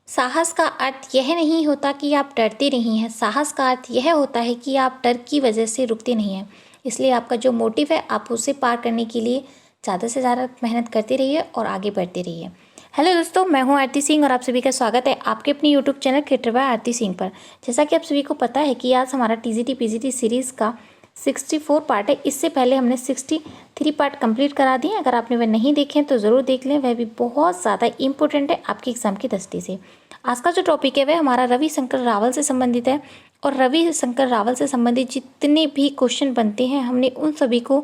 साहस का अर्थ यह नहीं होता कि आप डरते नहीं हैं। साहस का अर्थ यह होता है कि आप डर की वजह से रुकते नहीं हैं। इसलिए आपका जो मोटिव है आप उसे पार करने के लिए ज़्यादा से ज़्यादा मेहनत करते रहिए और आगे बढ़ते रहिए। हेलो दोस्तों, मैं हूं आरती सिंह और आप सभी का स्वागत है आपके अपनी यूट्यूब चैनल क्रिएटर बाय आरती सिंह पर। जैसा कि आप सभी को पता है कि आज हमारा टीजीटी पीजीटी सीरीज़ का 64 पार्ट है। इससे पहले हमने 63 पार्ट कंप्लीट करा दिए। अगर आपने वह नहीं देखे हैं तो ज़रूर देख लें, वह भी बहुत ज़्यादा इंपॉर्टेंट है आपके एग्जाम की दृष्टि से। आज का जो टॉपिक है वह हमारा रविशंकर रावल से संबंधित है और रविशंकर रावल से संबंधित जितने भी क्वेश्चन बनते हैं हमने उन सभी को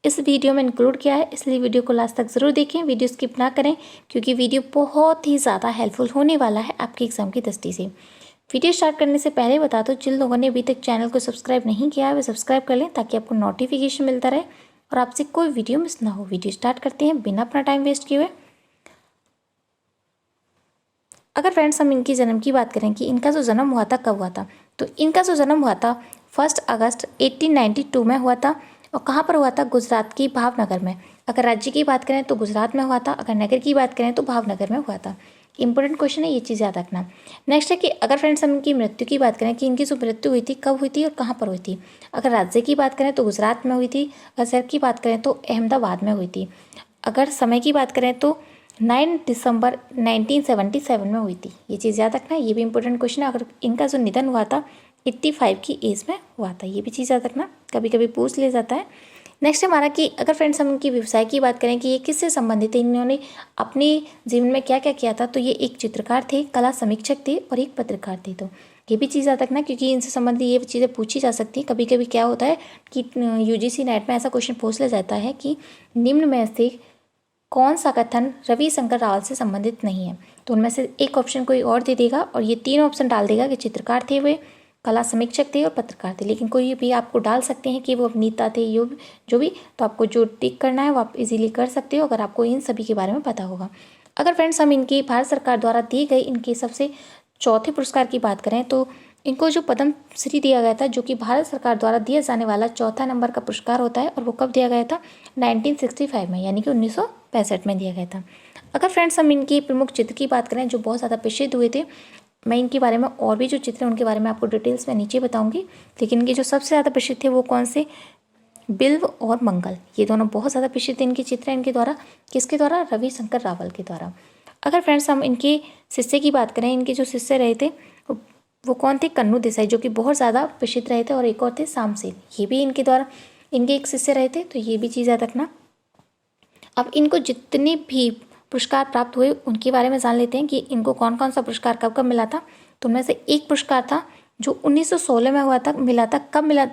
इस वीडियो में इंक्लूड किया है। इसलिए वीडियो को लास्ट तक ज़रूर देखें, वीडियो स्किप ना करें, क्योंकि वीडियो बहुत ही ज़्यादा हेल्पफुल होने वाला है आपके एग्जाम की दृष्टि से। वीडियो स्टार्ट करने से पहले बता दो, जिन लोगों ने अभी तक चैनल को सब्सक्राइब नहीं किया है वे सब्सक्राइब कर लें ताकि आपको नोटिफिकेशन मिलता रहे और आपसे कोई वीडियो मिस ना हो। वीडियो स्टार्ट करते हैं बिना अपना टाइम वेस्ट किए हुए। अगर फ्रेंड्स हम इनकी जन्म की बात करें कि इनका जो जन्म हुआ था कब हुआ था, तो इनका जो जन्म हुआ था 1 अगस्त 1892 में हुआ था। और कहाँ पर हुआ था? गुजरात की भावनगर में। अगर राज्य की बात करें तो गुजरात में हुआ था, अगर नगर की बात करें तो भावनगर में हुआ था। इंपॉर्टेंट क्वेश्चन है, ये चीज़ याद रखना। नेक्स्ट है कि अगर फ्रेंड्स हम इनकी मृत्यु की बात करें कि इनकी जो मृत्यु हुई थी कब हुई थी और कहाँ पर हुई थी। अगर राज्य की बात करें तो गुजरात में हुई थी, अगर शहर की बात करें तो अहमदाबाद में हुई थी। अगर समय की बात करें तो 9 दिसंबर 1977 में हुई थी। ये चीज़ याद रखना, ये भी इंपॉर्टेंट क्वेश्चन है। अगर इनका जो निधन हुआ था 85 की एज में हुआ था, ये भी चीज़ याद रखना, कभी कभी पूछ लिया जाता है। नेक्स्ट हमारा कि अगर फ्रेंड्स हम इनकी व्यवसाय की बात करें कि ये किससे संबंधित है, इन्होंने अपने जीवन में क्या क्या किया था, तो ये एक चित्रकार थे, कला समीक्षक थे और एक पत्रकार थे। तो ये भी चीज़ याद रखना, क्योंकि इनसे संबंधित ये चीज़ें पूछी जा सकती हैं। कभी कभी क्या होता है कि यूजीसी नेट में ऐसा क्वेश्चन पूछ लिया जाता है कि निम्न में से कौन सा कथन रविशंकर रावल से संबंधित नहीं है, तो उनमें से एक ऑप्शन कोई और दे देगा और ये तीन ऑप्शन डाल देगा कि चित्रकार थे वे, कला समीक्षक थे और पत्रकार थे। लेकिन कोई भी आपको डाल सकते हैं कि वो अभिनेता थे, जो भी, तो आपको जो टिक करना है वो आप इजीली कर सकते हो अगर आपको इन सभी के बारे में पता होगा। अगर फ्रेंड्स हम इनकी भारत सरकार द्वारा दिए गए इनके सबसे चौथे पुरस्कार की बात करें तो इनको जो पद्म श्री दिया गया था, जो कि भारत सरकार द्वारा दिया जाने वाला चौथा नंबर का पुरस्कार होता है, और वो कब दिया गया था? 1965 में, यानी कि 1965 में दिया गया था। अगर फ्रेंड्स हम इनकी प्रमुख चित्र की बात करें जो बहुत ज़्यादा प्रसिद्ध हुए थे, मैं इनके बारे में और भी जो चित्र हैं उनके बारे में आपको डिटेल्स में नीचे बताऊंगी, लेकिन इनके जो सबसे ज़्यादा प्रसिद्ध थे वो कौन से? बिल्व और मंगल, ये दोनों बहुत ज़्यादा प्रसिद्ध इनके चित्र हैं। इनके द्वारा, किसके द्वारा? रविशंकर रावल के द्वारा। अगर फ्रेंड्स हम इनके शिष्य की बात करें, इनके जो शिष्य रहे थे वो कौन थे? कन्नू देसाई, जो कि बहुत ज़्यादा प्रसिद्ध रहे थे, और एक और थे शामसेन, ये भी इनके द्वारा इनके एक शिष्य रहे थे। तो ये भी चीज़ याद रखना। अब इनको जितने भी पुरस्कार प्राप्त हुए उनके बारे में जान लेते हैं कि इनको कौन कौन सा पुरस्कार कब कब मिला था। तो उनमें से एक पुरस्कार था जो 1916 में हुआ था, मिला था। कब मिला?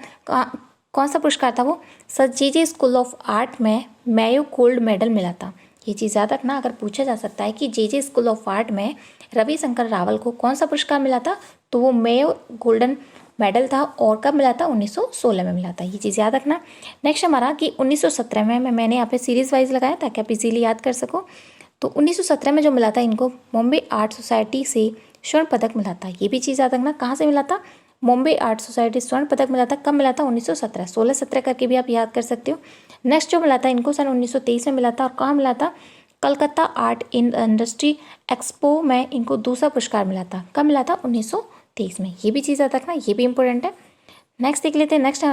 कौन सा पुरस्कार था वो? Sir J school of art में मेयो गोल्ड मेडल मिला था। ये चीज़ याद रखना, अगर पूछा जा सकता है कि जे स्कूल ऑफ आर्ट में रविशंकर रावल को कौन सा पुरस्कार मिला था, तो वो मेयो गोल्डन मेडल था। और कब मिला था? 1916 में मिला था। ये चीज़ याद रखना। नेक्स्ट हमारा कि 1917 में, मैंने यहाँ पे सीरीज वाइज लगाया ताकि आप इजीली याद कर सको। तो 1917 में जो मिला था इनको बॉम्बे आर्ट सोसाइटी से स्वर्ण पदक मिला था। ये भी चीज़ याद रखना, कहाँ से मिला था? बॉम्बे आर्ट सोसाइटी स्वर्ण पदक मिला था। कब मिला था? 1917, 16-17 करके भी आप याद कर सकते हो। नेक्स्ट जो मिला था इनको सन 1923 में मिला था। और कहाँ मिला था? Calcutta art in industry expo में इनको दूसरा पुरस्कार मिला था। कब मिला था? 1923 में। ये भी चीज़ याद रखना, ये भी इंपॉर्टेंट है। नेक्स्ट देख लेते हैं। नेक्स्ट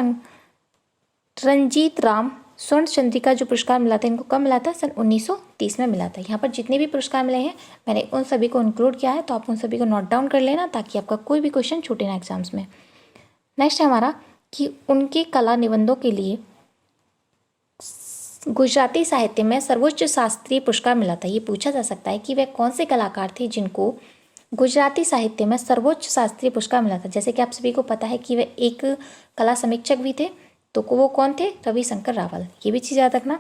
रंजीत राम स्वर्ण चंद्रिका जो पुरस्कार मिला था इनको कब मिला था? सन 1930 में मिला था। यहाँ पर जितने भी पुरस्कार मिले हैं मैंने उन सभी को इंक्लूड किया है, तो आप उन सभी को नोट डाउन कर लेना ताकि आपका कोई भी क्वेश्चन छूटे ना एग्जाम्स में। नेक्स्ट है हमारा कि उनके कला निबंधों के लिए गुजराती साहित्य में सर्वोच्च शास्त्रीय पुरस्कार मिला था। ये पूछा जा सकता है कि वे कौन से कलाकार थे जिनको गुजराती साहित्य में सर्वोच्च शास्त्रीय पुरस्कार मिला था। जैसे कि आप सभी को पता है कि वे एक कला समीक्षक भी थे, तो वो कौन थे? रविशंकर रावल। ये भी चीज़ याद रखना।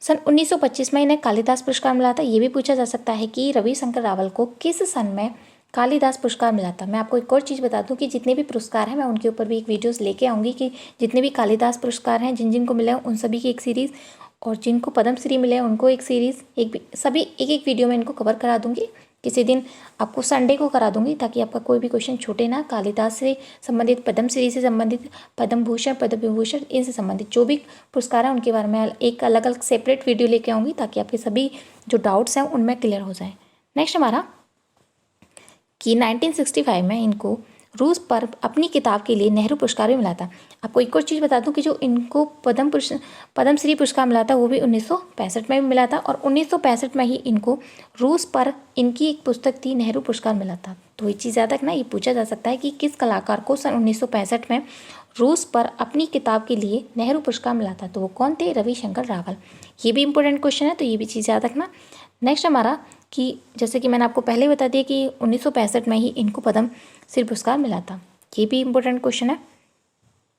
सन 1925 में इन्हें कालिदास पुरस्कार मिला था। ये भी पूछा जा सकता है कि रविशंकर रावल को किस सन में कालिदास पुरस्कार मिला था। मैं आपको एक और चीज़ बता दूं कि जितने भी पुरस्कार हैं मैं उनके ऊपर भी एक वीडियोस लेके आऊँगी कि जितने भी कालिदास पुरस्कार हैं जिन जिनको मिले हैं उन सभी की एक सीरीज़, और जिनको पद्म श्री मिले हैं उनको एक सीरीज़, सभी एक वीडियो में इनको कवर करा दूंगी। किसी दिन आपको संडे को करा दूंगी ताकि आपका कोई भी क्वेश्चन छूटे ना। कालिदास से संबंधित, पद्म श्री से संबंधित, पद्म भूषण, पद्म विभूषण, इनसे संबंधित जो भी पुरस्कार हैं उनके बारे में एक अलग अलग सेपरेट वीडियो लेके आऊँगी ताकि आपके सभी जो डाउट्स हैं उनमें क्लियर हो जाए। नेक्स्ट हमारा कि 1965 में इनको रूस पर अपनी किताब के लिए नेहरू पुरस्कार भी मिला था। आपको एक और चीज़ बता दूं कि जो इनको पद्मश्री पुरस्कार मिला था वो भी 1965 में भी मिला था, और 1965 में ही इनको रूस पर इनकी एक पुस्तक थी नेहरू पुरस्कार मिला था। तो ये चीज़ याद रखना, ये पूछा जा सकता है कि किस कलाकार को सन 1965 में रूस पर अपनी किताब के लिए नेहरू पुरस्कार मिला था। तो वो कौन थे? रविशंकर रावल। ये भी इंपॉर्टेंट क्वेश्चन है, तो ये भी चीज़ याद रखना। नेक्स्ट हमारा कि जैसे कि मैंने आपको पहले बता दिया कि 1965 में ही इनको पद्मश्री पुरस्कार मिला था। ये भी इंपॉर्टेंट क्वेश्चन है,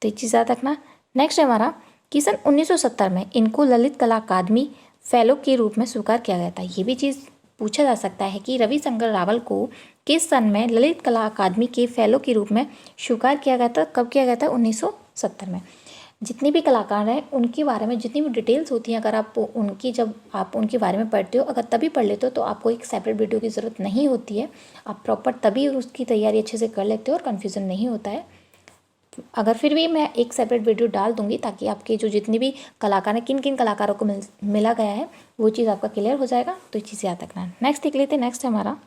तो ये चीज़ याद रखना। नेक्स्ट है हमारा कि सन 1970 में इनको ललित कला अकादमी फेलो के रूप में स्वीकार किया गया था। ये भी चीज़ पूछा जा सकता है कि रविशंकर रावल को किस सन में ललित कला अकादमी के फेलो के रूप में स्वीकार किया गया था? कब किया गया था? 1970 में। जितने भी कलाकार हैं उनके बारे में जितनी भी डिटेल्स होती हैं, अगर जब आप उनके बारे में पढ़ते हो, अगर तभी पढ़ लेते हो तो आपको एक सेपरेट वीडियो की ज़रूरत नहीं होती है। आप प्रॉपर तभी उसकी तैयारी अच्छे से कर लेते हो और कन्फ्यूज़न नहीं होता है। अगर फिर भी मैं एक सेपरेट वीडियो डाल दूंगी ताकि आपके जो जितने भी कलाकार हैं, किन किन कलाकारों को मिला गया है, वो चीज़ आपका क्लियर हो जाएगा। तो ये चीज़ याद रखना। नेक्स्ट देख लेते हैं। नेक्स्ट है हमारा,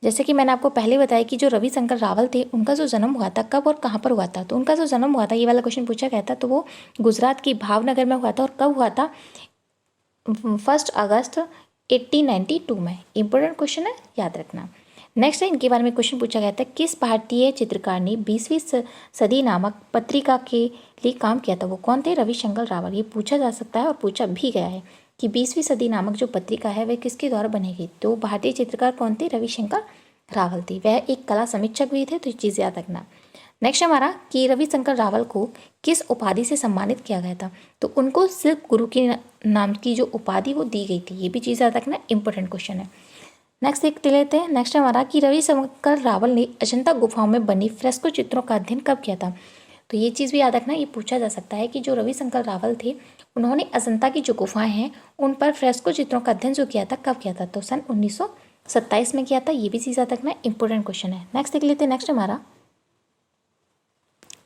जैसे कि मैंने आपको पहले बताया कि जो रविशंकर रावल थे उनका जो जन्म हुआ था कब और कहाँ पर हुआ था। तो उनका जो जन्म हुआ था, ये वाला क्वेश्चन पूछा गया था, तो वो गुजरात की भावनगर में हुआ था। और कब हुआ था? 1 अगस्त 1892 में। इंपॉर्टेंट क्वेश्चन है, याद रखना। नेक्स्ट है, इनके बारे में क्वेश्चन पूछा गया था, किस भारतीय चित्रकार ने 20वीं सदी नामक पत्रिका के लिए काम किया था? वो कौन थे? रविशंकर रावल। ये पूछा जा सकता है और पूछा भी गया है कि 20वीं सदी नामक जो पत्रिका है वह किसके द्वारा बनी गई? तो भारतीय चित्रकार कौन थे? रविशंकर रावल थे। वह एक कला समीक्षक भी थे। तो ये चीज़ याद रखना। नेक्स्ट हमारा कि रविशंकर रावल को किस उपाधि से सम्मानित किया गया था? तो उनको शिल्प गुरु के नाम की जो उपाधि वो दी गई थी। ये भी चीज़ याद रखना, इंपॉर्टेंट क्वेश्चन है। नेक्स्ट देख लेते हैं। नेक्स्ट हमारा कि रविशंकर रावल ने अजंता गुफाओं में बनी फ्रेस्को चित्रों का अध्ययन कब किया था? तो ये चीज़ भी याद रखना, ये पूछा जा सकता है कि जो रविशंकर रावल थे उन्होंने अजंता की जो गुफाएं हैं उन पर फ्रेस्को चित्रों का अध्ययन जो किया था कब किया था? तो सन 1927 में किया था। ये भी चीज़ याद रखना, इंपॉर्टेंट क्वेश्चन है। नेक्स्ट देख लेते हैं। नेक्स्ट हमारा,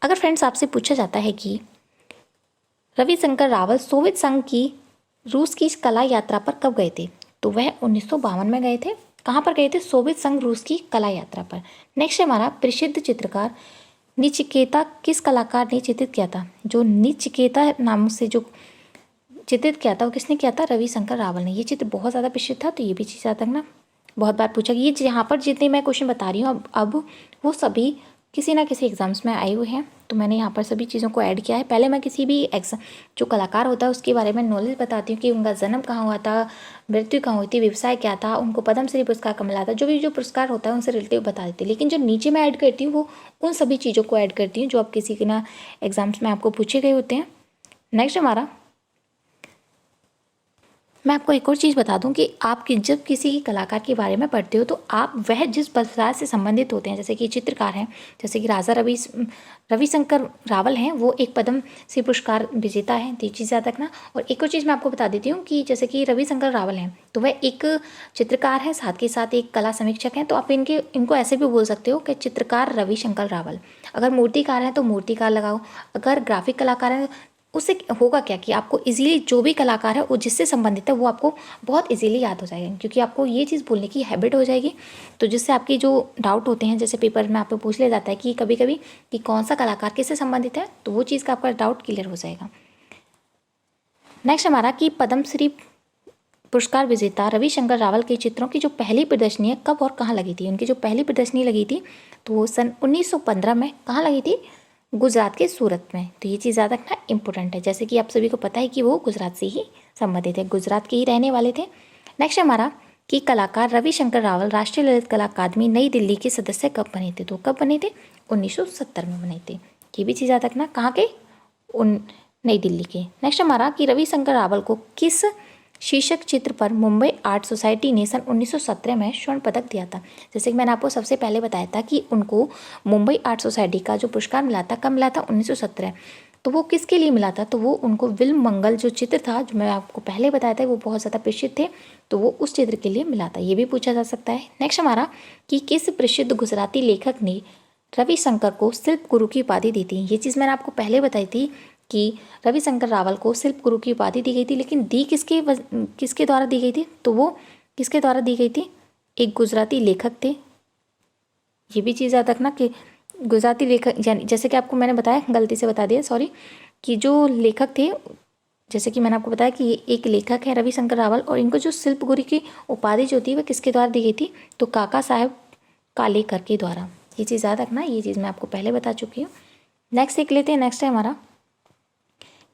अगर फ्रेंड्स आपसे पूछा जाता है कि रविशंकर रावल सोवियत संघ की रूस की कला यात्रा पर कब गए थे? तो वह 1952 में गए थे। कहाँ पर गए थे? सोवियत संघ रूस की कला यात्रा पर। नेक्स्ट हमारा, प्रसिद्ध चित्रकार निचिकेता किस कलाकार ने चित्रित किया था? जो निचिकेता नाम से जो चित्रित किया था वो किसने किया था? रविशंकर रावल ने। ये चित्र बहुत ज़्यादा प्रसिद्ध था, तो ये भी चीज़ याद रखना। बहुत बार पूछा ये यहाँ पर जितने मैं क्वेश्चन बता रही हूँ अब वो सभी किसी ना किसी एग्जाम्स में आए हुए हैं, तो मैंने यहाँ पर सभी चीज़ों को ऐड किया है। पहले मैं किसी भी एग्जाम जो कलाकार होता है उसके बारे में नॉलेज बताती हूँ कि उनका जन्म कहाँ हुआ था, मृत्यु कहाँ हुई थी, व्यवसाय क्या था, उनको पद्मश्री पुरस्कार कब मिला था, जो पुरस्कार होता है उनसे रिलेटिव बता देती हूँ। लेकिन जो नीचे मैं ऐड करती हूँ वो उन सभी चीज़ों को ऐड करती हूँ जो आप किसी के ना एग्जाम्स में आपको पूछे गए होते हैं। नेक्स्ट हमारा, मैं आपको एक और चीज़ बता दूं कि आप जब किसी कलाकार के बारे में पढ़ते हो तो आप वह जिस व्यवसाय से संबंधित होते हैं, जैसे कि चित्रकार हैं, जैसे कि रविशंकर रावल हैं, वो एक पद्मश्री पुरस्कार विजेता है। तो ये चीज़ याद रखना। और एक और चीज़ मैं आपको बता देती हूँ कि जैसे कि रविशंकर रावल हैं तो वह एक चित्रकार है, साथ के साथ एक कला समीक्षक हैं। तो आप इनको ऐसे भी बोल सकते हो कि चित्रकार रविशंकर रावल। अगर मूर्तिकार हैं तो मूर्तिकार लगाओ, अगर ग्राफिक कलाकार हैं उससे होगा क्या कि आपको इजीली जो भी कलाकार है वो जिससे संबंधित है वो आपको बहुत इजीली याद हो जाएगा, क्योंकि आपको ये चीज़ बोलने की हैबिट हो जाएगी। तो जिससे आपकी जो डाउट होते हैं, जैसे पेपर में आपको पूछ लिया जाता है कि कभी कभी कि कौन सा कलाकार किससे संबंधित है, तो वो चीज़ का आपका डाउट क्लियर हो जाएगा। नेक्स्ट हमारा कि पद्मश्री पुरस्कार विजेता रविशंकर रावल के चित्रों की जो पहली प्रदर्शनी है कब और कहाँ लगी थी? उनकी जो पहली प्रदर्शनी लगी थी तो वो सन 1915 में कहाँ लगी थी? गुजरात के सूरत में। तो ये चीज़ याद रखना इंपॉर्टेंट है, जैसे कि आप सभी को पता है कि वो गुजरात से ही संबंधित है, गुजरात के ही रहने वाले थे। नेक्स्ट हमारा कि कलाकार रविशंकर रावल राष्ट्रीय ललित कला अकादमी नई दिल्ली के सदस्य कब बने थे? तो कब बने थे? 1970 में बने थे। ये भी चीज़ याद रखना, कहाँ के? नई दिल्ली के। नेक्स्ट हमारा कि रविशंकर रावल को किस शीर्षक चित्र पर मुंबई आर्ट सोसाइटी ने सन 1917 में स्वर्ण पदक दिया था? जैसे कि मैंने आपको सबसे पहले बताया था कि उनको मुंबई आर्ट सोसाइटी का जो पुरस्कार मिला था कब मिला था? 1917। तो वो किसके लिए मिला था? तो वो उनको विल्म मंगल जो चित्र था, जो मैं आपको पहले बताया था, वो बहुत ज़्यादा प्रसिद्ध थे, तो वो उस चित्र के लिए मिला था। ये भी पूछा जा सकता है। नेक्स्ट हमारा कि किस प्रसिद्ध गुजराती लेखक ने रविशंकर को शिल्प गुरु की उपाधि दी थी? ये चीज़ मैंने आपको पहले बताई थी कि रविशंकर रावल को शिल्प गुरु की उपाधि दी गई थी, लेकिन दी किसके द्वारा दी गई थी? तो वो किसके द्वारा दी गई थी? एक गुजराती लेखक थे। ये भी चीज़ याद रखना कि गुजराती लेखक, जैसे कि आपको मैंने बताया, गलती से बता दिया, सॉरी, कि जो लेखक थे, जैसे कि मैंने आपको बताया कि ये एक लेखक है रविशंकर रावल, और इनको जो शिल्पगुरु की उपाधि जो थी वह किसके द्वारा दी गई थी, तो काका साहब कालेकर के द्वारा। ये चीज़ याद रखना, ये चीज़ मैं आपको पहले बता चुकी हूँ। नेक्स्ट देख लेते हैं। नेक्स्ट है हमारा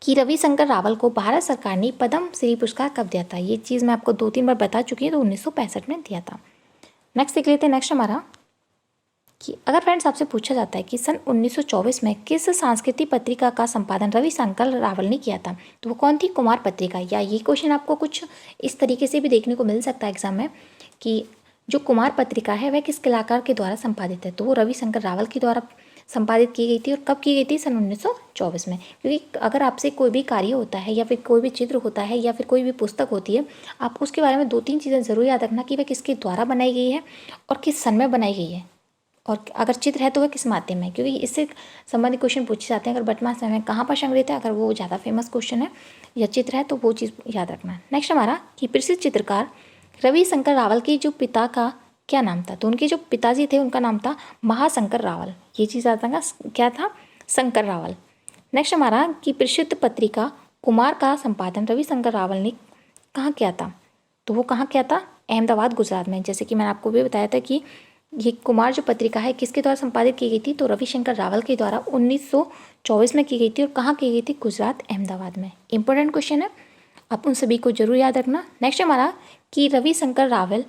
कि रविशंकर रावल को भारत सरकार ने पद्म श्री पुरस्कार कब दिया था। ये चीज़ मैं आपको 2-3 बार बता चुकी हूँ, तो 1965 में दिया था। नेक्स्ट देख लेते हैं। नेक्स्ट हमारा कि अगर फ्रेंड्स आपसे पूछा जाता है कि सन 1924 में किस सांस्कृतिक पत्रिका का संपादन रविशंकर रावल ने किया था, तो वो कौन थी, कुमार पत्रिका। या ये क्वेश्चन आपको कुछ इस तरीके से भी देखने को मिल सकता है एग्जाम में कि जो कुमार पत्रिका है वह किस कलाकार के द्वारा संपादित है, तो वो रविशंकर रावल के द्वारा संपादित की गई थी। और कब की गई थी, सन 1924 में। क्योंकि अगर आपसे कोई भी कार्य होता है या फिर कोई भी चित्र होता है या फिर कोई भी पुस्तक होती है, आपको उसके बारे में 2-3 चीज़ें ज़रूर याद रखना कि वह किसके द्वारा बनाई गई है और किस सन में बनाई गई है, और अगर चित्र है तो वह किस माध्यम में, क्योंकि इससे संबंधित क्वेश्चन पूछे जाते हैं। अगर वर्तमान समय में कहाँ पर संग्रहित है, अगर वो ज़्यादा फेमस क्वेश्चन है या चित्र है, तो वो चीज़ याद रखना। नेक्स्ट हमारा कि प्रसिद्ध चित्रकार रविशंकर रावल के जो पिता का क्या नाम था, तो उनके जो पिताजी थे उनका नाम था महाशंकर रावल। ये चीज़ याद रखना, क्या था, शंकर रावल। नेक्स्ट हमारा कि प्रसिद्ध पत्रिका कुमार का संपादन रविशंकर रावल ने कहाँ किया था, तो वो कहाँ किया था, अहमदाबाद गुजरात में। जैसे कि मैंने आपको भी बताया था कि ये कुमार जो पत्रिका है किसके द्वारा संपादित की गई थी, तो रविशंकर रावल के द्वारा 1924 में की गई थी। और कहाँ की गई थी, गुजरात, अहमदाबाद में। इंपॉर्टेंट क्वेश्चन है, आप उन सभी को जरूर याद रखना। नेक्स्ट हमारा कि रविशंकर रावल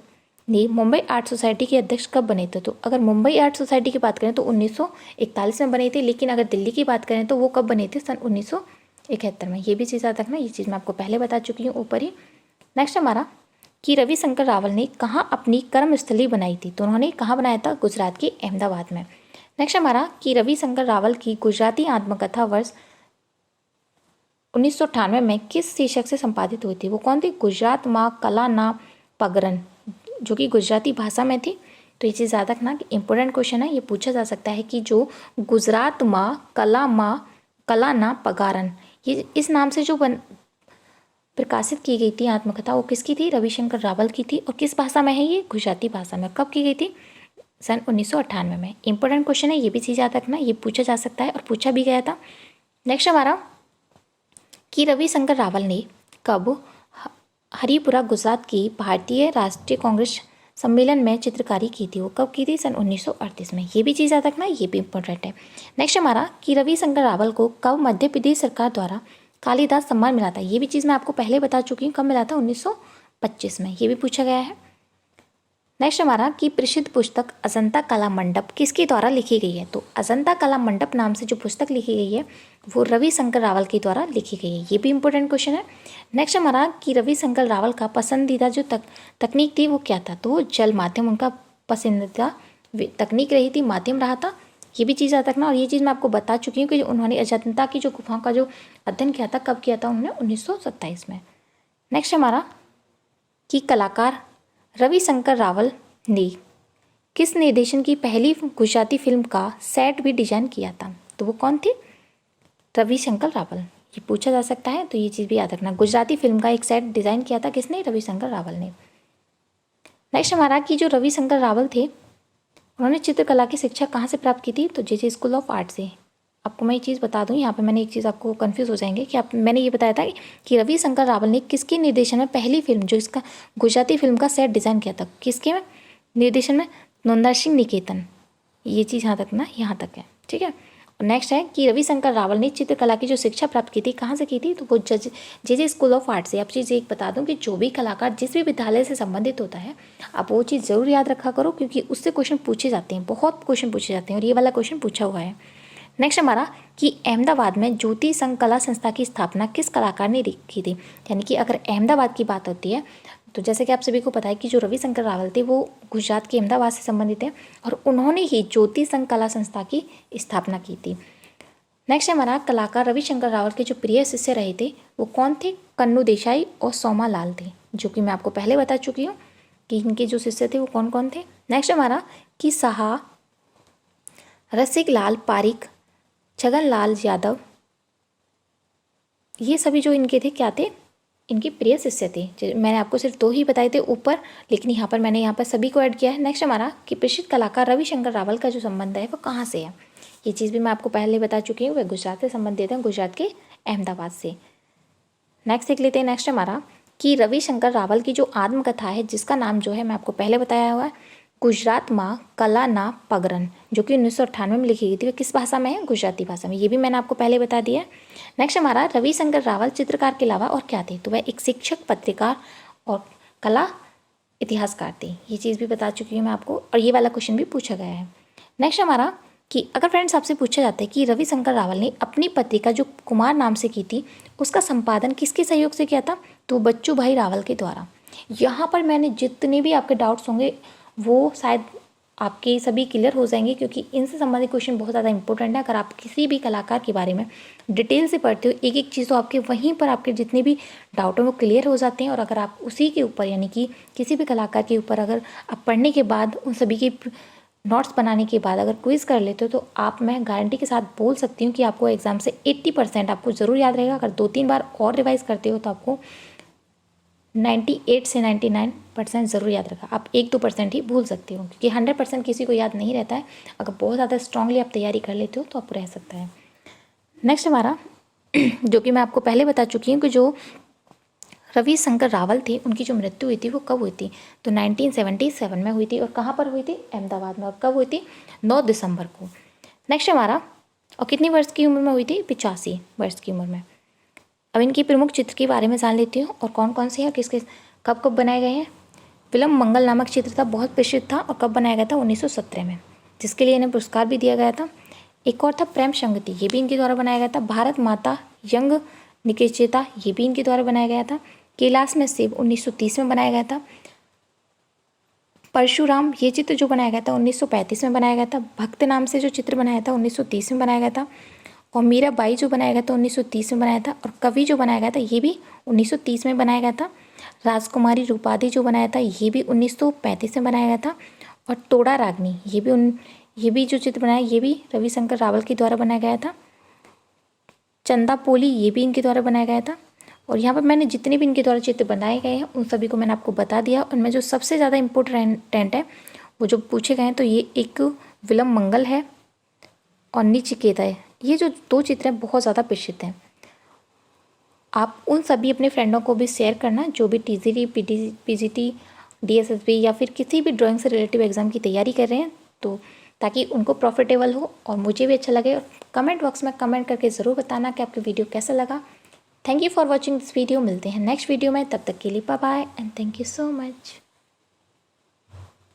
ने मुंबई आर्ट सोसाइटी के अध्यक्ष कब बने थे, तो अगर मुंबई आर्ट सोसाइटी की बात करें तो 1941 में बने थे, लेकिन अगर दिल्ली की बात करें तो वो कब बने थे, सन 1971 में। ये भी चीज़ याद रखना, ये चीज़ मैं आपको पहले बता चुकी हूँ ऊपर ही। नेक्स्ट हमारा कि रविशंकर रावल ने कहाँ अपनी कर्मस्थली बनाई थी, तो उन्होंने कहाँ बनाया था, गुजरात के अहमदाबाद में। नेक्स्ट हमारा कि रविशंकर रावल की गुजराती आत्मकथा वर्ष 1998 में किस शीर्षक से संपादित हुई थी, वो कौन थी, गुजरात माँ कला ना पगरन, जो कि गुजराती भाषा में थी। तो ये चीज़ याद रखना कि इंपॉर्टेंट क्वेश्चन है, ये पूछा जा सकता है कि जो गुजरात माँ कला ना पगारन, ये इस नाम से जो प्रकाशित की गई थी आत्मकथा, वो किसकी थी, रविशंकर रावल की थी। और किस भाषा में है ये, गुजराती भाषा में। कब की गई थी, सन 1998 में। इंपॉर्टेंट क्वेश्चन है, ये भी चीज़ याद रखना, ये पूछा जा सकता है और पूछा भी गया था। नेक्स्ट हमारा कि रविशंकर रावल ने कब हरिपुरा गुजरात की भारतीय राष्ट्रीय कांग्रेस सम्मेलन में चित्रकारी की थी, वो कब की थी, सन 1938 में। ये भी चीज़ याद रखना, ये भी इंपॉर्टेंट है। नेक्स्ट हमारा कि रविशंकर रावल को कब मध्य प्रदेश सरकार द्वारा कालिदास सम्मान मिला था। ये भी चीज़ मैं आपको पहले बता चुकी हूँ, कब मिला था, 1925 में। ये भी पूछा गया है। नेक्स्ट हमारा कि प्रसिद्ध पुस्तक अजंता कला मंडप किसके द्वारा लिखी गई है, तो अजंता कला मंडप नाम से जो पुस्तक लिखी गई है वो रविशंकर रावल के द्वारा लिखी गई है। ये भी इंपॉर्टेंट क्वेश्चन है। नेक्स्ट हमारा कि रविशंकर रावल का पसंदीदा जो तकनीक थी वो क्या था, तो वो जल माध्यम उनका पसंदीदा तकनीक रही थी, माध्यम रहा था। ये भी चीज़ याद रखना, और ये चीज़ मैं आपको बता चुकी हूँ कि उन्होंने अजंता की जो गुफाओं का जो अध्ययन किया था, कब किया था उन्होंने, 1927 में। नेक्स्ट हमारा कि कलाकार रविशंकर रावल ने किस निर्देशन की पहली गुजराती फिल्म का सेट भी डिजाइन किया था, तो वो कौन थी, रविशंकर रावल। ये पूछा जा सकता है, तो ये चीज़ भी याद रखना, गुजराती फिल्म का एक सेट डिज़ाइन किया था किसने, रविशंकर रावल ने। नेक्स्ट हमारा कि जो रविशंकर रावल थे उन्होंने चित्रकला की शिक्षा कहाँ से प्राप्त की थी, तो जे स्कूल ऑफ आर्ट से। आपको मैं ये चीज़ बता दूं, यहाँ पे मैंने एक चीज़, आपको कंफ्यूज हो जाएंगे कि मैंने ये बताया था कि रविशंकर रावल ने किसके निर्देशन में पहली फिल्म जो इसका गुजराती फिल्म का सेट डिज़ाइन किया था, किसके में निर्देशन में, नंदसिंह निकेतन। ये चीज़ यहाँ तक ना, यहाँ तक है, ठीक है। और नेक्स्ट है कि रविशंकर रावल ने चित्रकला की जो शिक्षा प्राप्त की थी कहाँ से की थी, तो वो जे स्कूल ऑफ आर्ट से। आप चीज़ एक बता दूं कि जो भी कलाकार जिस भी विद्यालय से संबंधित होता है, आप वो चीज़ ज़रूर याद रखा करो, क्योंकि उससे क्वेश्चन पूछे जाते हैं, बहुत क्वेश्चन पूछे जाते हैं, और ये वाला क्वेश्चन पूछा हुआ है। नेक्स्ट हमारा कि अहमदाबाद में ज्योति संघ कला संस्था की स्थापना किस कलाकार ने की थी, यानी कि अगर अहमदाबाद की बात होती है तो जैसे कि आप सभी को पता है कि जो रविशंकर रावल थे वो गुजरात के अहमदाबाद से संबंधित हैं, और उन्होंने ही ज्योति संघ कला संस्था की स्थापना की थी। नेक्स्ट हमारा कलाकार रविशंकर रावल के जो प्रिय शिष्य रहे थे वो कौन थे, कन्नू देसाई और सोमा लाल थे, जो कि मैं आपको पहले बता चुकी हूँ कि इनके जो शिष्य थे वो कौन कौन थे। नेक्स्ट हमारा कि शाह रसिक लाल पारिक, छगन लाल यादव, ये सभी जो इनके थे क्या थे, इनके प्रिय शिष्य थे। मैंने आपको सिर्फ 2 ही बताए थे ऊपर, लेकिन मैंने यहाँ पर सभी को ऐड किया है। नेक्स्ट हमारा कि प्रसिद्ध कलाकार रविशंकर रावल का जो संबंध है वो कहाँ से है। ये चीज़ भी मैं आपको पहले बता चुकी हूँ, वह गुजरात से संबंधित है, गुजरात के अहमदाबाद से। नेक्स्ट देख लेते हैं। नेक्स्ट हमारा कि रविशंकर रावल की जो आत्मकथा है जिसका नाम जो है मैं आपको पहले बताया हुआ है, गुजरात माँ कला ना पगरन, जो कि 1998 में लिखी गई थी। वह किस भाषा में है? गुजराती भाषा में। ये भी मैंने आपको पहले बता दिया है। नेक्स्ट हमारा रविशंकर रावल चित्रकार के अलावा और क्या थे? तो वह एक शिक्षक, पत्रकार और कला इतिहासकार थे। ये चीज़ भी बता चुकी हूँ मैं आपको, और ये वाला क्वेश्चन भी पूछा गया है। नेक्स्ट हमारा कि अगर फ्रेंड्स आपसे पूछा जाता है कि रविशंकर रावल ने अपनी पत्रिका जो कुमार नाम से की थी उसका संपादन किसके सहयोग से किया था? तो बच्चू भाई रावल के द्वारा। यहाँ पर मैंने जितने भी आपके डाउट्स होंगे वो शायद आपके सभी क्लियर हो जाएंगे, क्योंकि इनसे संबंधित क्वेश्चन बहुत ज़्यादा इंपॉर्टेंट है। अगर आप किसी भी कलाकार के बारे में डिटेल से पढ़ते हो, एक एक चीज़ तो आपके वहीं पर आपके जितने भी डाउट हैं वो क्लियर हो जाते हैं। और अगर आप उसी के ऊपर यानी कि किसी भी कलाकार के ऊपर अगर आप पढ़ने के बाद उन सभी के नोट्स बनाने के बाद अगर क्विज़ कर लेते हो तो मैं गारंटी के साथ बोल सकती हूँ कि आपको एग्ज़ाम से 80% आपको ज़रूर याद रहेगा। अगर 2-3 बार और रिवाइज़ करते हो तो आपको 98 से 99% ज़रूर याद रखा। आप 1-2% ही भूल सकते हो, क्योंकि 100% किसी को याद नहीं रहता है। अगर बहुत ज़्यादा स्ट्रांगली आप तैयारी कर लेते हो तो आपको रह सकता है। नेक्स्ट हमारा जो कि मैं आपको पहले बता चुकी हूँ कि जो रविशंकर रावल थे उनकी जो मृत्यु हुई थी वो कब हुई थी? तो 1977 में हुई थी। और कहाँ पर हुई थी? अहमदाबाद में। और कब हुई थी? 9 दिसंबर को। नेक्स्ट हमारा, और कितनी वर्ष की उम्र में हुई थी? 85 वर्ष की उम्र में। अब इनकी प्रमुख चित्र के बारे में जान लेती हूँ और कौन कौन से हैं, किसके कब कब बनाए गए हैं। विलम मंगल नामक चित्र था, बहुत प्रसिद्ध था और कब बनाया गया था? 1917 में, जिसके लिए इन्हें पुरस्कार भी दिया गया था। एक और था प्रेम संगति, ये भी इनके द्वारा बनाया गया था। भारत माता यंग निकेचेता, ये भी इनके द्वारा बनाया गया था। कैलाश में शिव 1930 में बनाया गया था। परशुराम, ये चित्र जो बनाया गया था 1935 में बनाया गया था। भक्त नाम से जो चित्र बनाया था 1930 में बनाया गया था। और मीराबाई जो बनाया गया था 1930 में बनाया था। और कवि जो बनाया गया था ये भी 1930 में बनाया गया था। राजकुमारी रूपादी जो बनाया था ये भी 1935 में बनाया गया था। और तोड़ा रागनी, ये भी जो चित्र बनाया ये भी रविशंकर रावल के द्वारा बनाया गया था। चंदा पोली, ये भी इनके द्वारा बनाया गया था। और यहाँ पर मैंने जितने भी इनके द्वारा चित्र बनाए गए हैं उन सभी को मैंने आपको बता दिया। उनमें जो सबसे ज़्यादा इम्पोर्टेंट है वो जो पूछे गए हैं तो ये एक विलम मंगल है और निचिकेता है। ये जो 2 चित्र हैं बहुत ज़्यादा प्रसिद्ध हैं। आप उन सभी अपने फ्रेंडों को भी शेयर करना जो भी टीजीटी, पीजीटी, डीएसएसबी या फिर किसी भी ड्राइंग से रिलेटिव एग्ज़ाम की तैयारी कर रहे हैं, तो ताकि उनको प्रॉफिटेबल हो और मुझे भी अच्छा लगे। और कमेंट बॉक्स में कमेंट करके ज़रूर बताना कि आपको वीडियो कैसा लगा। Thank you for watching this video. मिलते हैं नेक्स्ट वीडियो में, तब तक के लिए bye bye and thank you so much.